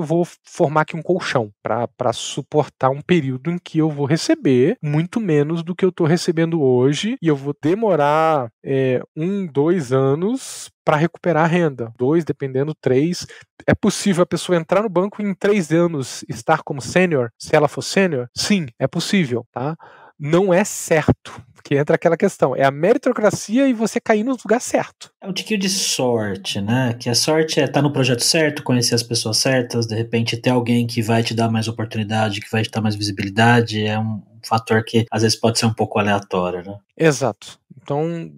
Speaker 2: vou formar aqui um colchão para suportar um período em que eu vou receber muito menos do que eu estou recebendo hoje e eu vou demorar 2 anos para recuperar a renda. 2, dependendo, 3. É possível a pessoa entrar no banco e em 3 anos estar como sênior? Se ela for sênior? Sim, é possível, tá? Não é certo, que entra aquela questão, é a meritocracia e você cair no lugar certo.
Speaker 1: É um tiquinho de sorte, né? Que a sorte é estar no projeto certo, conhecer as pessoas certas, de repente ter alguém que vai te dar mais oportunidade, que vai te dar mais visibilidade, é um fator que às vezes pode ser um pouco aleatório, né?
Speaker 2: Exato. Então,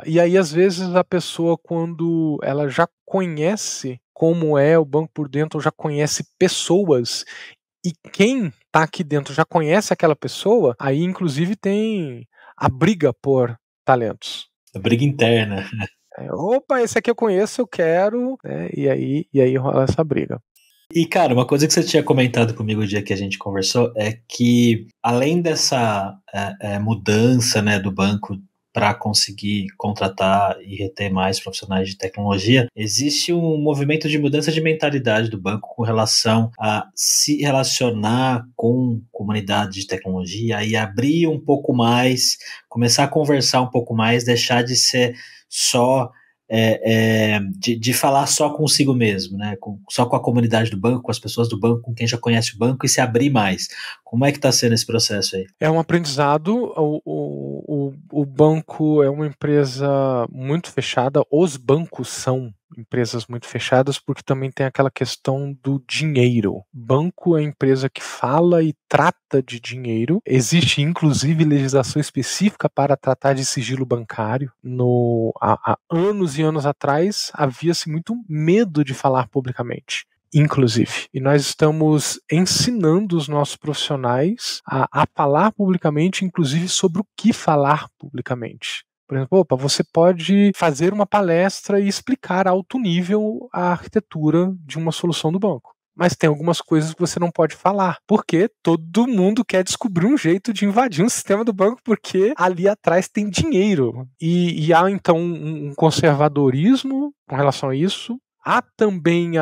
Speaker 2: e aí às vezes a pessoa, quando ela já conhece como é o banco por dentro, já conhece pessoas, e quem está aqui dentro já conhece aquela pessoa, aí inclusive tem a briga por talentos.
Speaker 1: A briga interna.
Speaker 2: Opa, esse aqui eu conheço, eu quero, né? E aí rola essa briga.
Speaker 1: E, cara, uma coisa que você tinha comentado comigo o dia que a gente conversou é que, além dessa mudança, né, do banco para conseguir contratar e reter mais profissionais de tecnologia, existe um movimento de mudança de mentalidade do banco com relação a se relacionar com comunidade de tecnologia e abrir um pouco mais, começar a conversar um pouco mais, deixar de ser só de falar só consigo mesmo, né? Só com a comunidade do banco, com as pessoas do banco, com quem já conhece o banco e se abrir mais. Como é que está sendo esse processo aí?
Speaker 2: É um aprendizado, o banco é uma empresa muito fechada, os bancos são empresas muito fechadas porque também tem aquela questão do dinheiro. Banco é empresa que fala e trata de dinheiro. Existe inclusive legislação específica para tratar de sigilo bancário. Há anos e anos atrás havia-se muito medo de falar publicamente. Inclusive. E nós estamos ensinando os nossos profissionais a falar publicamente, inclusive sobre o que falar publicamente. Por exemplo, você pode fazer uma palestra e explicar a alto nível a arquitetura de uma solução do banco. mas tem algumas coisas que você não pode falar, porque todo mundo quer descobrir um jeito de invadir um sistema do banco, porque ali atrás tem dinheiro. E há então um conservadorismo com relação a isso. Há também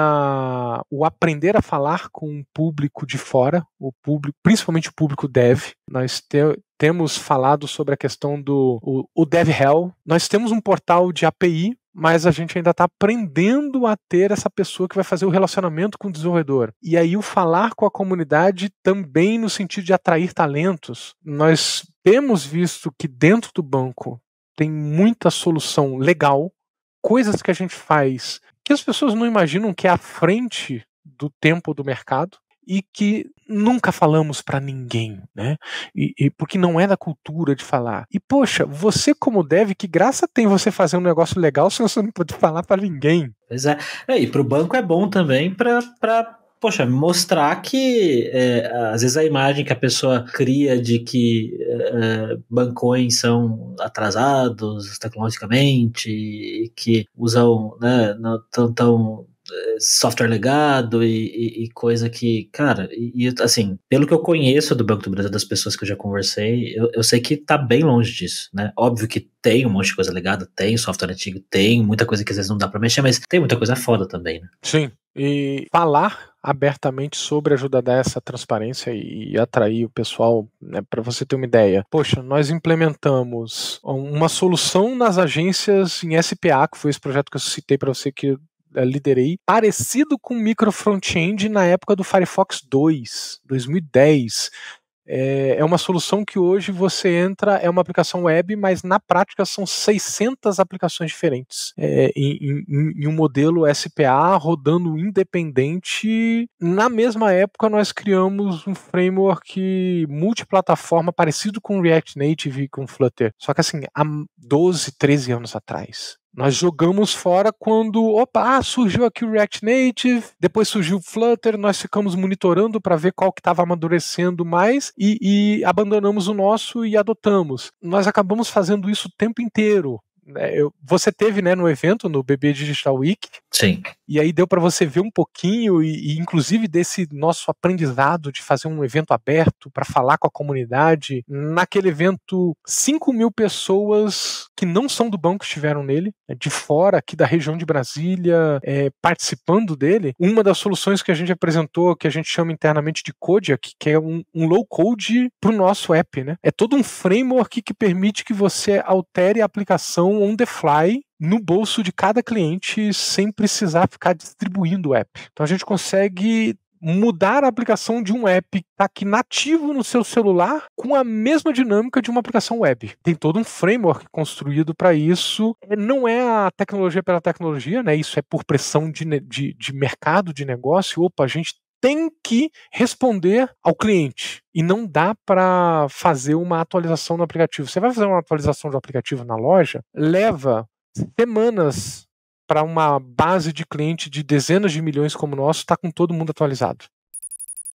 Speaker 2: o aprender a falar com o público de fora, principalmente o público dev. Nós temos falado sobre a questão do Dev Hell. Nós temos um portal de API, mas a gente ainda está aprendendo a ter essa pessoa que vai fazer o relacionamento com o desenvolvedor. E aí o falar com a comunidade também no sentido de atrair talentos. Nós temos visto que dentro do banco tem muita solução legal, coisas que a gente faz que as pessoas não imaginam que é à frente do tempo do mercado e que nunca falamos para ninguém, né? E porque não é da cultura de falar. E poxa, você como dev, que graça tem você fazer um negócio legal se você não pode falar para ninguém?
Speaker 1: Pois é. E para o banco é bom também para poxa, mostrar que às vezes a imagem que a pessoa cria de que bancões são atrasados tecnologicamente e que usam, né, não tão software legado e coisa que, cara, assim, pelo que eu conheço do Banco do Brasil, das pessoas que eu já conversei, eu sei que tá bem longe disso, né? Óbvio que tem um monte de coisa legada, tem software antigo, tem muita coisa que às vezes não dá pra mexer, mas tem muita coisa foda também, né?
Speaker 2: Sim, e falar abertamente sobre ajuda a dar essa transparência e atrair o pessoal, né, para você ter uma ideia. Poxa, nós implementamos uma solução nas agências em SPA, que foi esse projeto que eu citei para você que liderei, parecido com micro front-end na época do Firefox 2, 2010. É uma solução que hoje você entra, é uma aplicação web, mas na prática são 600 aplicações diferentes em um modelo SPA rodando independente. Na mesma época nós criamos um framework multiplataforma parecido com React Native e com Flutter, só que assim, há 12, 13 anos atrás. Nós jogamos fora quando, surgiu aqui o React Native, depois surgiu o Flutter, nós ficamos monitorando para ver qual que estava amadurecendo mais e abandonamos o nosso e adotamos. Nós acabamos fazendo isso o tempo inteiro. Você teve, né, no evento, no BB Digital Week.
Speaker 1: Sim.
Speaker 2: E aí deu para você ver um pouquinho e inclusive desse nosso aprendizado de fazer um evento aberto para falar com a comunidade. Naquele evento, 5.000 pessoas que não são do banco estiveram nele, de fora aqui da região de Brasília, participando dele. Uma das soluções que a gente apresentou, que a gente chama internamente de Kodiak, que é um low code para o nosso app, né? É todo um framework que permite que você altere a aplicação on the fly no bolso de cada cliente sem precisar ficar distribuindo o app. Então a gente consegue mudar a aplicação de um app que está aqui nativo no seu celular com a mesma dinâmica de uma aplicação web. Tem todo um framework construído para isso. Não é a tecnologia pela tecnologia, né? Isso é por pressão de mercado, de negócio. A gente tem que responder ao cliente. E não dá para fazer uma atualização no aplicativo. Você vai fazer uma atualização do aplicativo na loja, leva semanas para uma base de cliente de dezenas de milhões como o nosso estar com todo mundo atualizado.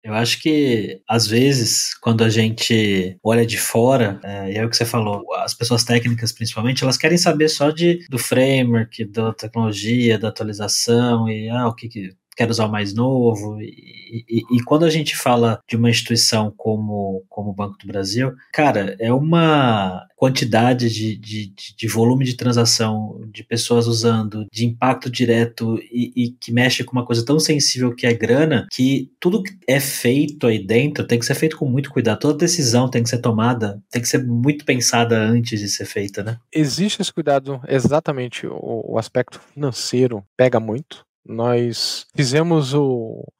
Speaker 1: Eu acho que, às vezes, quando a gente olha de fora, e é o que você falou, as pessoas técnicas, principalmente, elas querem saber só do framework, da tecnologia, da atualização, e o que quero usar o mais novo, e quando a gente fala de uma instituição como o Banco do Brasil, cara, é uma quantidade de volume de transação, de pessoas usando, de impacto direto e que mexe com uma coisa tão sensível que é grana, que tudo que é feito aí dentro tem que ser feito com muito cuidado, toda decisão tem que ser tomada, tem que ser muito pensada antes de ser feita, né?
Speaker 2: Existe esse cuidado, exatamente, o aspecto financeiro pega muito. Nós fizemos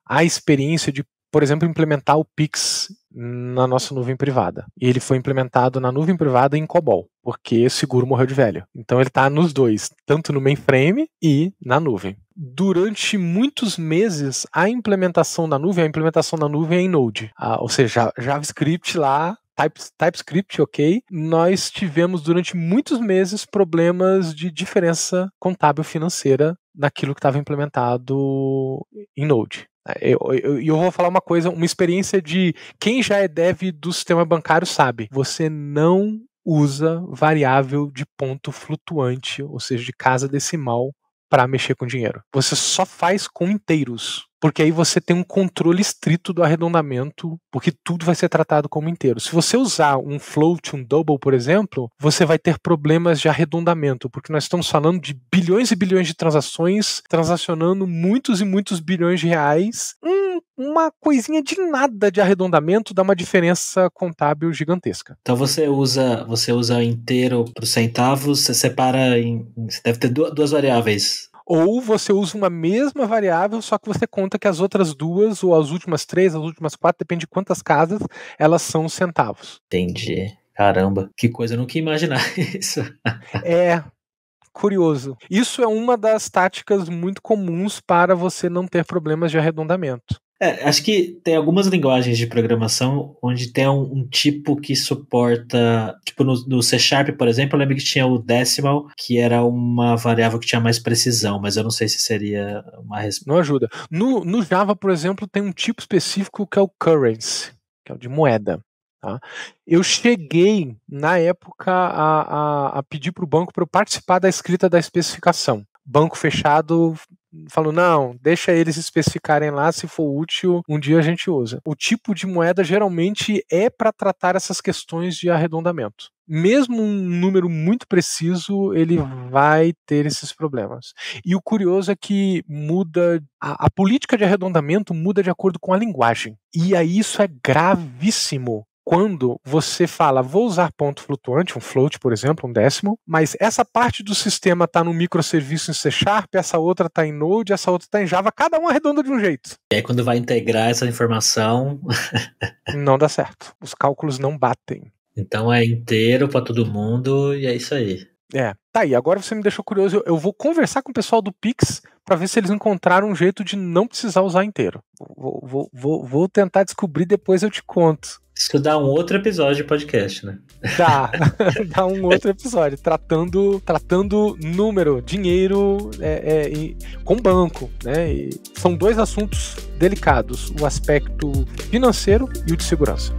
Speaker 2: a experiência de, por exemplo, implementar o Pix na nossa nuvem privada. E ele foi implementado na nuvem privada em COBOL, porque o seguro morreu de velho. Então ele está nos dois, tanto no mainframe e na nuvem. Durante muitos meses, a implementação na nuvem é em Node. Ou seja, JavaScript lá, TypeScript, ok? Nós tivemos durante muitos meses problemas de diferença contábil financeira naquilo que estava implementado em Node. Eu vou falar uma coisa, uma experiência de quem já é dev do sistema bancário sabe. Você não usa variável de ponto flutuante, ou seja, de casa decimal, para mexer com dinheiro. Você só faz com inteiros. porque aí você tem um controle estrito do arredondamento, porque tudo vai ser tratado como inteiro. Se você usar um float, um double, por exemplo, você vai ter problemas de arredondamento, porque nós estamos falando de bilhões e bilhões de transações, transacionando muitos e muitos bilhões de reais. Uma coisinha de nada de arredondamento dá uma diferença contábil gigantesca.
Speaker 1: Então você usa inteiro para os centavos, você separa você deve ter duas variáveis.
Speaker 2: Ou você usa uma mesma variável, só que você conta que as outras duas, ou as últimas 3, as últimas 4, depende de quantas casas, elas são centavos.
Speaker 1: Entendi. Caramba, que coisa, eu nunca ia imaginar isso.
Speaker 2: É curioso. Isso é uma das táticas muito comuns para você não ter problemas de arredondamento.
Speaker 1: Acho que tem algumas linguagens de programação onde tem um tipo que suporta, tipo no C#, por exemplo, eu lembro que tinha o decimal, que era uma variável que tinha mais precisão, mas eu não sei se seria uma resposta.
Speaker 2: Não ajuda. No Java, por exemplo, tem um tipo específico que é o currency, que é o de moeda. Tá? Eu cheguei, na época, a pedir para o banco para eu participar da escrita da especificação. Banco fechado falou, não, deixa eles especificarem lá, se for útil, um dia a gente usa. O tipo de moeda geralmente é para tratar essas questões de arredondamento. Mesmo um número muito preciso, ele vai ter esses problemas. E o curioso é que muda, a política de arredondamento muda de acordo com a linguagem. E aí isso é gravíssimo. Quando você fala, vou usar ponto flutuante, um float, por exemplo, um decimal, mas essa parte do sistema está no microserviço em C#, essa outra está em Node, essa outra está em Java, cada um arredonda de um jeito.
Speaker 1: E aí quando vai integrar essa informação...
Speaker 2: não dá certo. Os cálculos não batem.
Speaker 1: Então é inteiro para todo mundo e é isso aí.
Speaker 2: Tá aí, agora você me deixou curioso, eu vou conversar com o pessoal do Pix para ver se eles encontraram um jeito de não precisar usar inteiro. Vou tentar descobrir, depois eu te conto.
Speaker 1: Isso dá um outro episódio de podcast, né?
Speaker 2: Dá um outro episódio, tratando número, dinheiro com banco, né? E são dois assuntos delicados, o aspecto financeiro e o de segurança.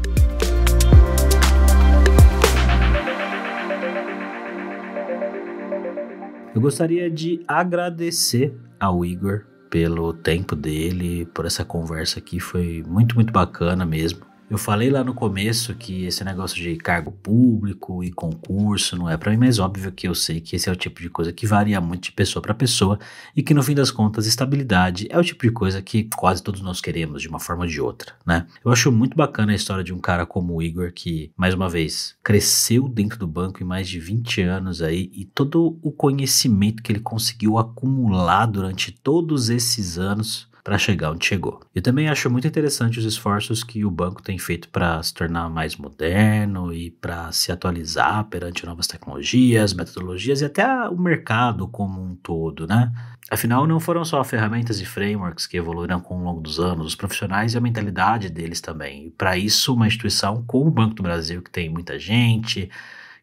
Speaker 1: Eu gostaria de agradecer ao Igor pelo tempo dele, por essa conversa aqui, foi muito, muito bacana mesmo. Eu falei lá no começo que esse negócio de cargo público e concurso não é pra mim, mas óbvio que eu sei que esse é o tipo de coisa que varia muito de pessoa pra pessoa e que no fim das contas estabilidade é o tipo de coisa que quase todos nós queremos de uma forma ou de outra, né? Eu acho muito bacana a história de um cara como o Igor que, mais uma vez, cresceu dentro do banco em mais de 20 anos aí e todo o conhecimento que ele conseguiu acumular durante todos esses anos para chegar onde chegou. Eu também acho muito interessante os esforços que o banco tem feito para se tornar mais moderno e para se atualizar perante novas tecnologias, metodologias e até o mercado como um todo, né? Afinal, não foram só ferramentas e frameworks que evoluíram com o longo dos anos, os profissionais e a mentalidade deles também. E para isso, uma instituição como o Banco do Brasil, que tem muita gente,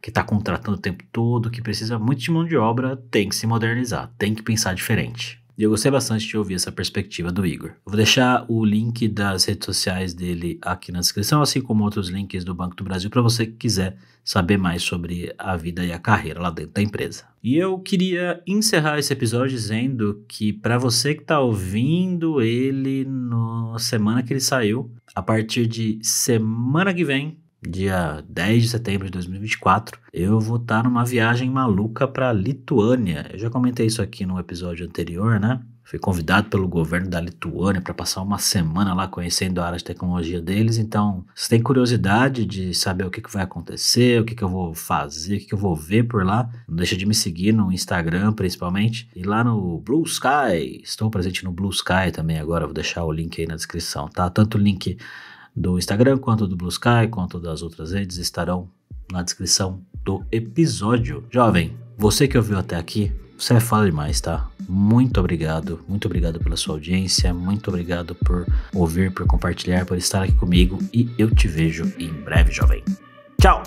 Speaker 1: que está contratando o tempo todo, que precisa muito de mão de obra, tem que se modernizar, tem que pensar diferente. E eu gostei bastante de ouvir essa perspectiva do Igor. Eu vou deixar o link das redes sociais dele aqui na descrição, assim como outros links do Banco do Brasil, para você que quiser saber mais sobre a vida e a carreira lá dentro da empresa. E eu queria encerrar esse episódio dizendo que para você que está ouvindo ele na semana que ele saiu, a partir de semana que vem, dia 10 de setembro de 2024, eu vou estar numa viagem maluca para Lituânia. Eu já comentei isso aqui no episódio anterior, né? Fui convidado pelo governo da Lituânia para passar uma semana lá conhecendo a área de tecnologia deles. Então, se tem curiosidade de saber o que vai acontecer, o que eu vou fazer, o que eu vou ver por lá, não deixa de me seguir no Instagram, principalmente. E lá no Blue Sky, estou presente no Blue Sky também agora, vou deixar o link aí na descrição, tá? Tanto o link do Instagram, quanto do Blue Sky, quanto das outras redes estarão na descrição do episódio. Jovem, você que ouviu até aqui, você é foda demais, tá? Muito obrigado pela sua audiência, muito obrigado por ouvir, por compartilhar, por estar aqui comigo e eu te vejo em breve, jovem. Tchau!